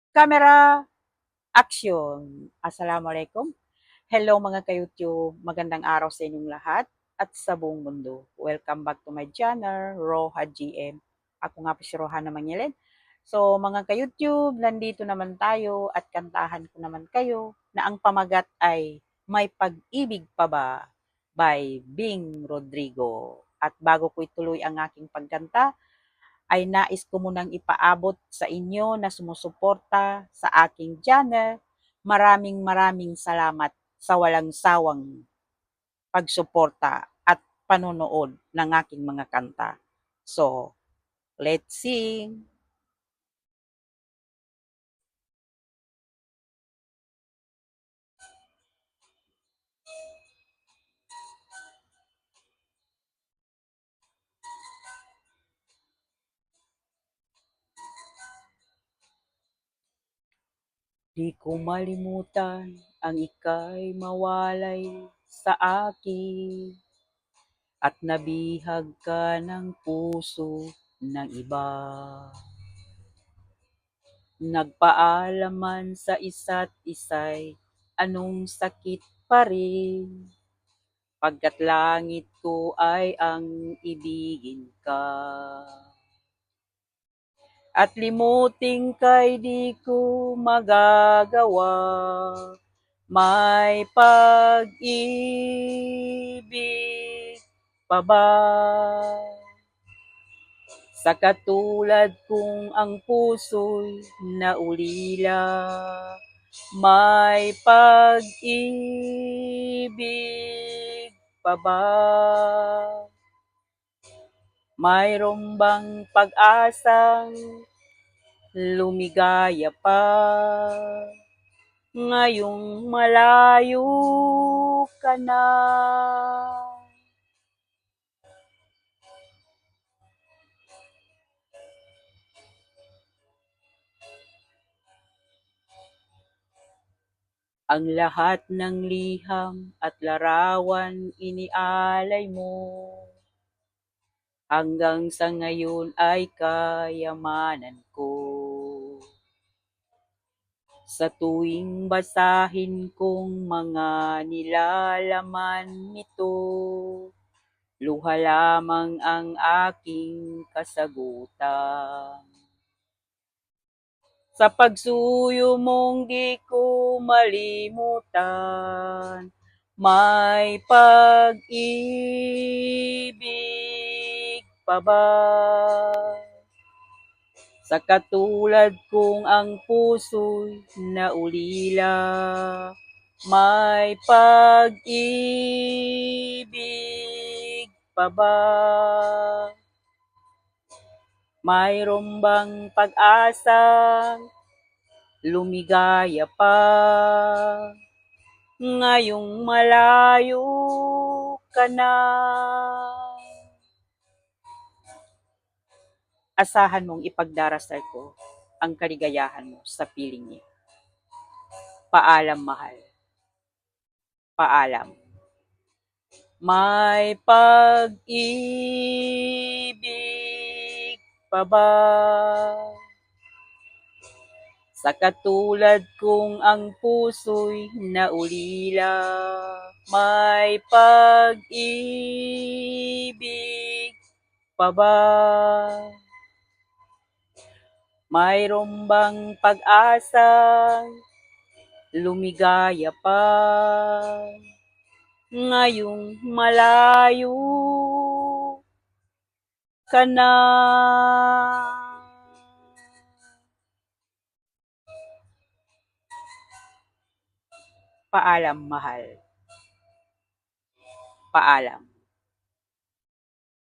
Camera, action! Assalamualaikum. Hello mga ka-YouTube, magandang araw sa inyong lahat at sa buong mundo. Welcome back to my channel, Roha GM. Ako nga po si Rohana Mangilin. So mga ka-YouTube, nandito naman tayo at kantahan ko naman kayo na ang pamagat ay May Pag-ibig Pa Ba by Bing Rodrigo. At bago ko ituloy ang aking pagkanta, ay nais ko munang ipaabot sa inyo na sumusuporta sa aking channel. Maraming salamat sa walang sawang pagsuporta at panonood ng aking mga kanta. So, let's sing! Di ko malimutan ang ika'y mawalay sa akin at nabihag ka ng puso ng iba. Nagpaalaman sa isa't isa'y anong sakit pa rin, pagkat langit ko ay ang ibigin ka. At limutin ka'y di ko magagawa, may pag-ibig pa ba? Sa katulad kong ang puso'y naulila, may pag-ibig pa ba? Mayroon bang pag-asang lumigaya pa? Ngayong malayo ka na. Ang lahat ng liham at larawan inialay mo, hanggang sa ngayon ay kayamanan ko. Sa tuwing basahin kong mga nilalaman nito, luha lamang ang aking kasagutan. Sa pagsuyo mong di ko malimutan, may pag-ibig pa ba? Sa katulad kong ang puso'y naulila, may pag-ibig pa ba? Mayroon bang pag-asang lumigaya pa? Ngayong malayo ka na. Asahan mong ipagdarasal ko ang kaligayahan mo sa piling niya. Paalam, mahal. Paalam. May pag-ibig pa ba? Sa katulad kong ang puso'y naulila, may pag-ibig pa ba? Mayroon bang pag-asang lumigaya pa? Ngayong malayo ka na. Paalam, mahal. Paalam.